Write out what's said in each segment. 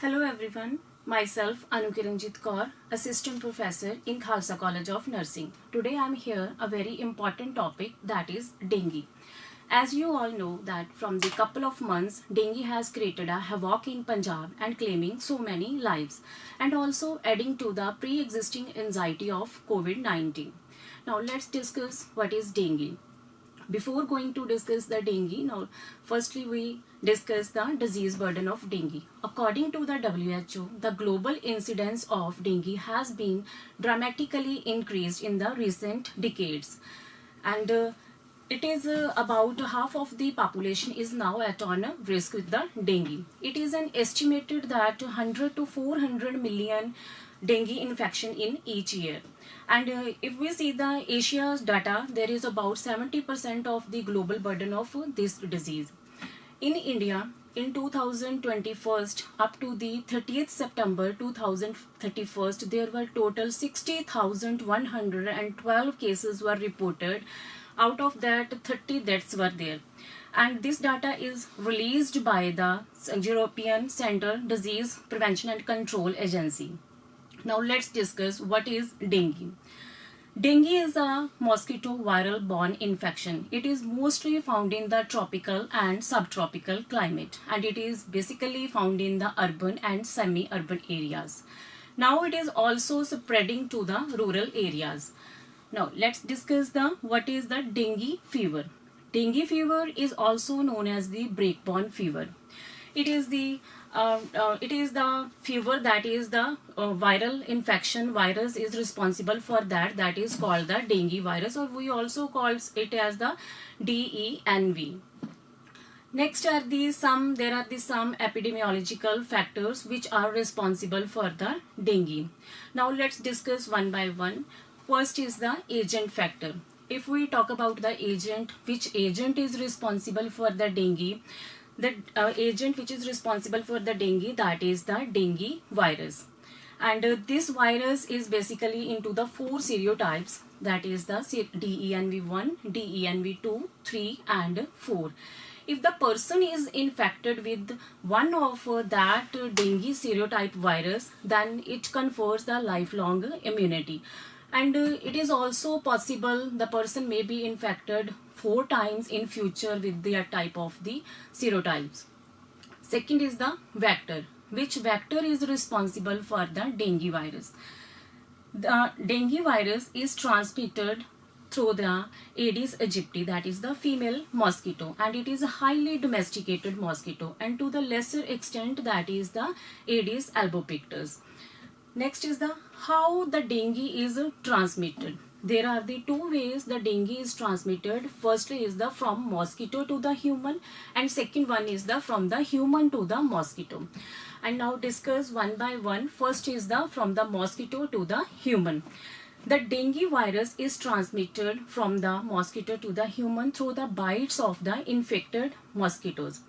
Hello everyone, myself Anukiranjit Kaur, Assistant Professor in Khalsa College of Nursing. Today I am here a very important topic, that is dengue. As you all know that from the couple of months, dengue has created a havoc in Punjab and claiming so many lives and also adding to the pre-existing anxiety of COVID-19. Now let's discuss what is dengue. Before going to discuss the dengue, now firstly we discuss the disease burden of dengue. According to the WHO, the global incidence of dengue has been dramatically increased in the recent decades, and it is about half of the population is now at on risk with the dengue. It is an estimated that 100 to 400 million dengue infection in each year. And if we see the Asia's data, there is about 70% of the global burden of this disease. In India, in 2021 up to the 30th September 2031, there were total 60,112 cases were reported. Out of that, 30 deaths were there. And this data is released by the European Center Disease Prevention and Control Agency. Now let's discuss what is dengue. Dengue is a mosquito viral borne infection. It is mostly found in the tropical and subtropical climate, and it is basically found in the urban and semi-urban areas. Now it is also spreading to the rural areas. Now let's discuss the what is the dengue fever. Dengue fever is also known as the breakborn fever. It is the fever that is the viral infection virus is responsible for that is called the dengue virus, or we also call it as the DENV. Next are some epidemiological factors which are responsible for the dengue. Now let's discuss one by one. First is the agent factor. If we talk about the agent, which agent is responsible for the dengue, the agent which is responsible for the dengue, that is the dengue virus. And this virus is basically into the 4 serotypes, that is the DENV1, DENV2, 3 and 4. If the person is infected with one of that dengue serotype virus, then it confers the lifelong immunity. And it is also possible the person may be infected 4 times in future with their type of the serotypes. Second is the vector. Which vector is responsible for the dengue virus? The dengue virus is transmitted through the Aedes aegypti, that is the female mosquito, and it is a highly domesticated mosquito, and to the lesser extent that is the Aedes albopictus. Next is the how the dengue is transmitted. There are the 2 ways the dengue is transmitted. Firstly is the from mosquito to the human, and second one is the from the human to the mosquito. And now discuss one by one. First is the from the mosquito to the human. The dengue virus is transmitted from the mosquito to the human through the bites of the infected mosquitoes.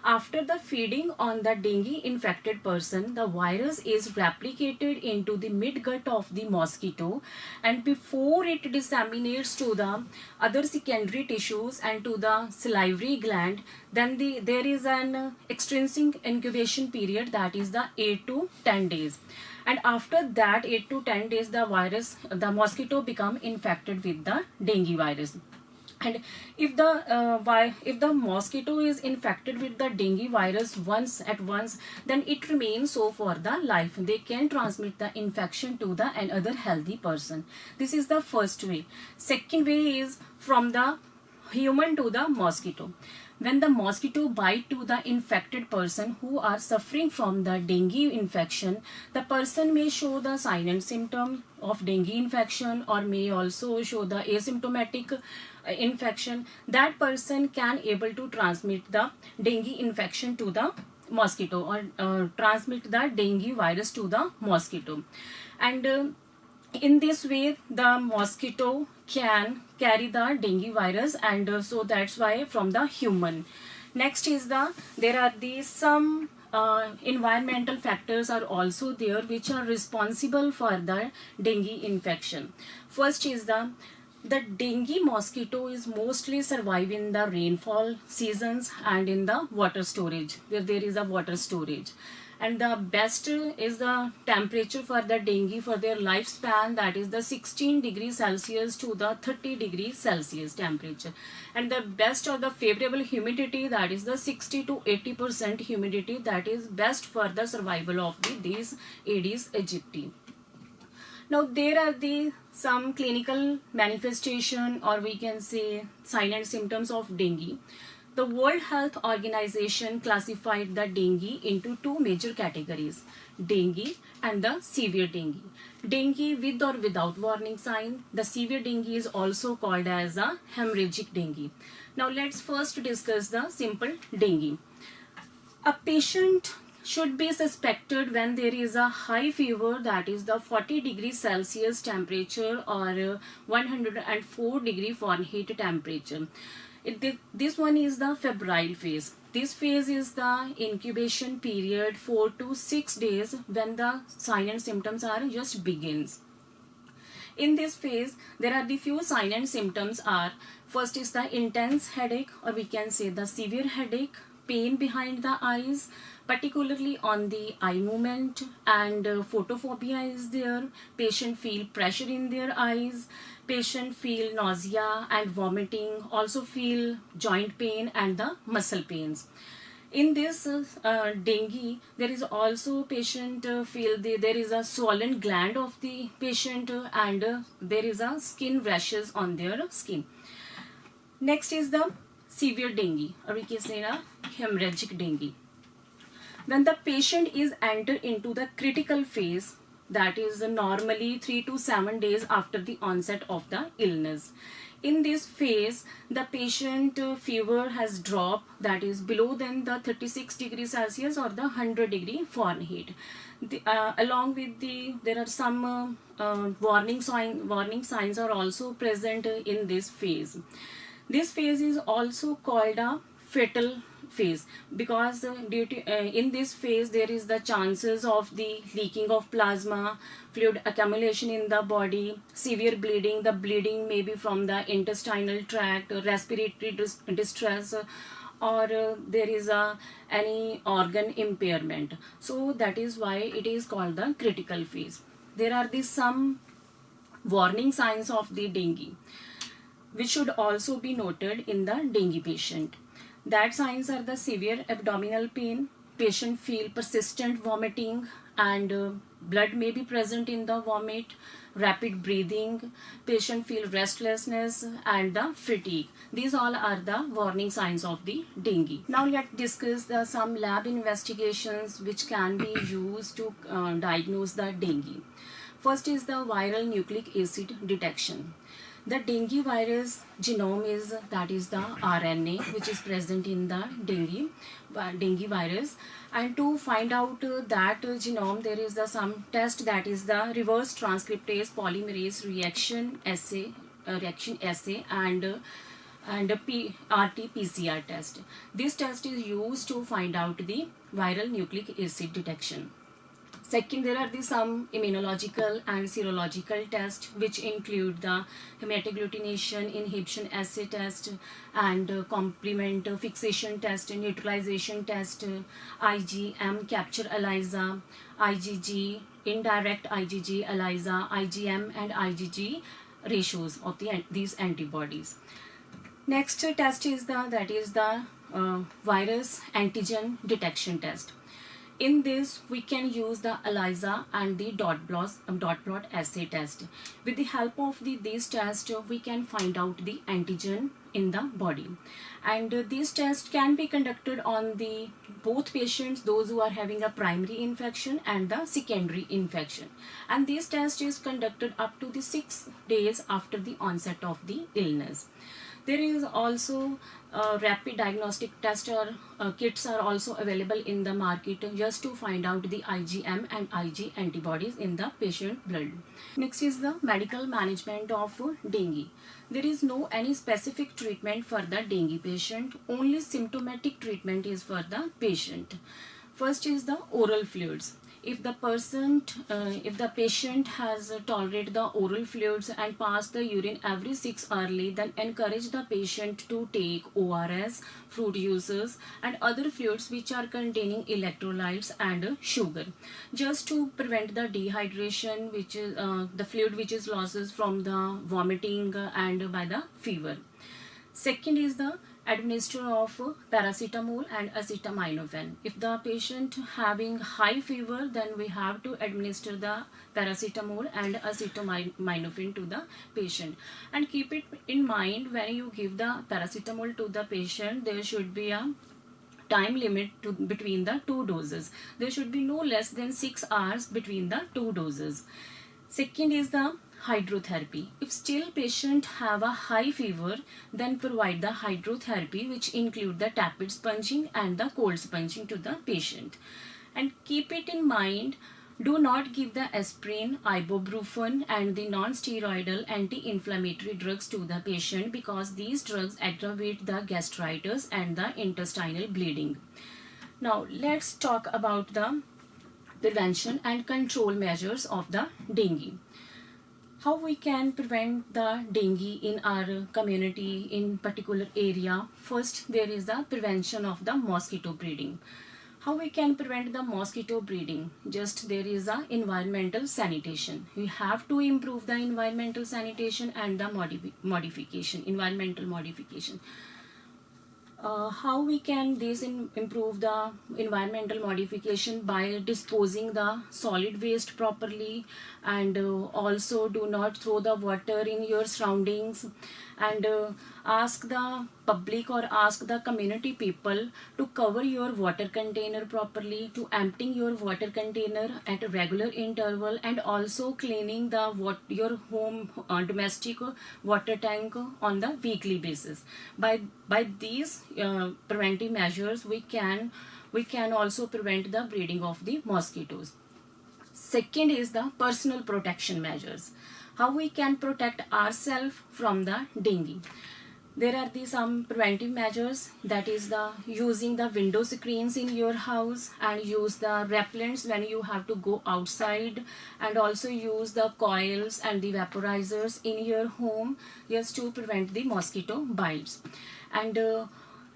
After the feeding on the dengue infected person, the virus is replicated into the midgut of the mosquito, and before it disseminates to the other secondary tissues and to the salivary gland, then there is an extrinsic incubation period, that is the 8 to 10 days. And after that 8 to 10 days, the mosquito become infected with the dengue virus. And if the mosquito is infected with the dengue virus once, then it remains so for the life. They can transmit the infection to the another healthy person. This is the first way. Second way is from the human to the mosquito. When the mosquito bite to the infected person who are suffering from the dengue infection, the person may show the sign and symptom of dengue infection, or may also show the asymptomatic infection. That person can able to transmit the dengue infection to the mosquito, or transmit the dengue virus to the mosquito. And in this way the mosquito can carry the dengue virus, and so that's why from the human. Next is there are some environmental factors are also there which are responsible for the dengue infection. First is the The dengue mosquito is mostly survive in the rainfall seasons and in the water storage, where there is a water storage. And the best is the temperature for the dengue for their lifespan, that is the 16 degrees Celsius to the 30 degrees Celsius temperature. And the best or the favorable humidity, that is the 60 to 80% humidity, that is best for the survival of these Aedes aegypti. Now there are some clinical manifestation, or we can say sign and symptoms of dengue. The World Health Organization classified the dengue into two major categories, dengue and the severe dengue. Dengue with or without warning sign. The severe dengue is also called as a hemorrhagic dengue. Now let's first discuss the simple dengue. A patient should be suspected when there is a high fever, that is the 40 degrees Celsius temperature or 104 degree Fahrenheit temperature. This one is the febrile phase. This phase is the incubation period 4 to 6 days when the sign and symptoms are just begins. In this phase, there are the few sign and symptoms are, first is the intense headache, or we can say the severe headache, pain behind the eyes, particularly on the eye movement, and photophobia is there. Patient feel pressure in their eyes, patient feel nausea and vomiting, also feel joint pain and the muscle pains. In this dengue, there is also patient feel there is a swollen gland of the patient and there is a skin rashes on their skin. Next is the severe dengue, or we can say a hemorrhagic dengue. When the patient is entered into the critical phase, that is normally 3 to 7 days after the onset of the illness. In this phase, the patient fever has dropped, that is below than the 36 degrees Celsius or the 100 degree Fahrenheit. Along with there are some warning signs are also present in this phase. This phase is also called a fatal phase because due to in this phase there is the chances of the leaking of plasma, fluid accumulation in the body, severe bleeding. The bleeding may be from the intestinal tract, respiratory distress, or there is any organ impairment. So that is why it is called the critical phase. There are some warning signs of the dengue which should also be noted in the dengue patient. That signs are the severe abdominal pain, patient feel persistent vomiting and blood may be present in the vomit, rapid breathing, patient feel restlessness and the fatigue. These all are the warning signs of the dengue. Now let's discuss some lab investigations which can be used to diagnose the dengue. First is the viral nucleic acid detection. The dengue virus genome is, that is the RNA which is present in the dengue virus, and to find out that genome there is some test, that is the reverse transcriptase polymerase reaction assay and RT-PCR test. This test is used to find out the viral nucleic acid detection. Second, there are some immunological and serological tests which include the hematoagglutination inhibition assay test and complement fixation test, neutralization test, IgM capture ELISA, IgG, indirect IgG ELISA, IgM and IgG ratios of these antibodies. Next test is the virus antigen detection test. In this, we can use the ELISA and the dot plot assay test. With the help of these tests, we can find out the antigen in the body. And these tests can be conducted on both patients, those who are having a primary infection and the secondary infection. And this test is conducted up to 6 days after the onset of the illness. There is also rapid diagnostic test or kits are also available in the market just to find out the IgM and Ig antibodies in the patient blood. Next is the medical management of dengue. There is no any specific treatment for the dengue patient. Only symptomatic treatment is for the patient. First is the oral fluids. If the patient has tolerated the oral fluids and passed the urine every 6 hours, then encourage the patient to take ORS, fruit juices, and other fluids which are containing electrolytes and sugar, just to prevent the dehydration, which is the fluid which is losses from the vomiting and by the fever. Second is the administer of paracetamol and acetaminophen. If the patient having high fever, then we have to administer the paracetamol and acetaminophen to the patient. And keep it in mind, when you give the paracetamol to the patient, there should be a time limit between the two doses. There should be no less than 6 hours between the two doses. Second is the hydrotherapy. If still patient have a high fever, then provide the hydrotherapy, which include the tepid sponging and the cold sponging to the patient. And keep it in mind, do not give the aspirin, ibuprofen and the non-steroidal anti-inflammatory drugs to the patient, because these drugs aggravate the gastritis and the intestinal bleeding. Now let's talk about the prevention and control measures of the dengue. How we can prevent the dengue in our community, in particular area? First, there is the prevention of the mosquito breeding. How we can prevent the mosquito breeding? Just there is a environmental sanitation. We have to improve the environmental sanitation and the environmental modification. How we can improve the environmental modification? By disposing the solid waste properly, and also do not throw the water in your surroundings, and ask the public or ask the community people to cover your water container properly, to emptying your water container at a regular interval, and also cleaning your home domestic water tank on the weekly basis. By these preventive measures, we can also prevent the breeding of the mosquitoes. Second is the personal protection measures. How we can protect ourselves from the dengue? There are some preventive measures, that is the using the window screens in your house, and use the repellents when you have to go outside, and also use the coils and the vaporizers in your home, just to prevent the mosquito bites. And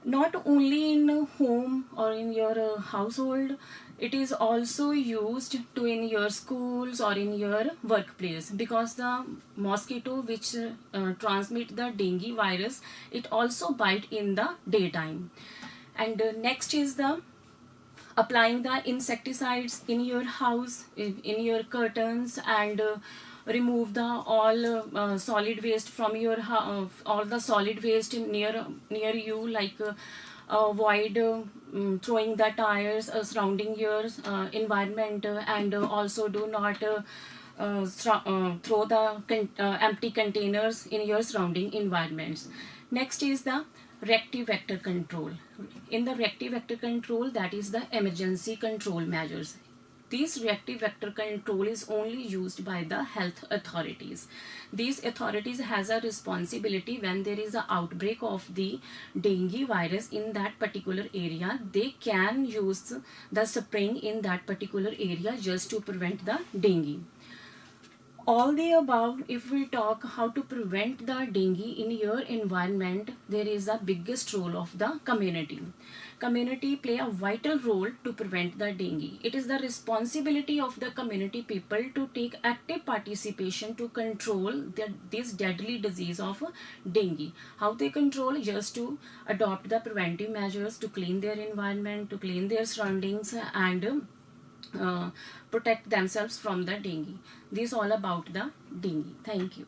not only in home or in your household, it is also used to in your schools or in your workplace, because the mosquito which transmit the dengue virus, it also bite in the daytime. And next is the applying the insecticides in your house, in your curtains, and remove the all solid waste from your all the solid waste near you, like avoid throwing the tires surrounding your environment, and also do not throw the empty containers in your surrounding environments. Next is the reactive vector control. In the reactive vector control, that is the emergency control measures. This reactive vector control is only used by the health authorities. These authorities has a responsibility when there is an outbreak of the dengue virus in that particular area. They can use the spraying in that particular area just to prevent the dengue. All the above, if we talk how to prevent the dengue in your environment, there is a biggest role of the community. Community play a vital role to prevent the dengue. It is the responsibility of the community people to take active participation to control this deadly disease of dengue. How they control? Just to adopt the preventive measures, to clean their environment, to clean their surroundings, and protect themselves from the dengue. This is all about the dengue. Thank you.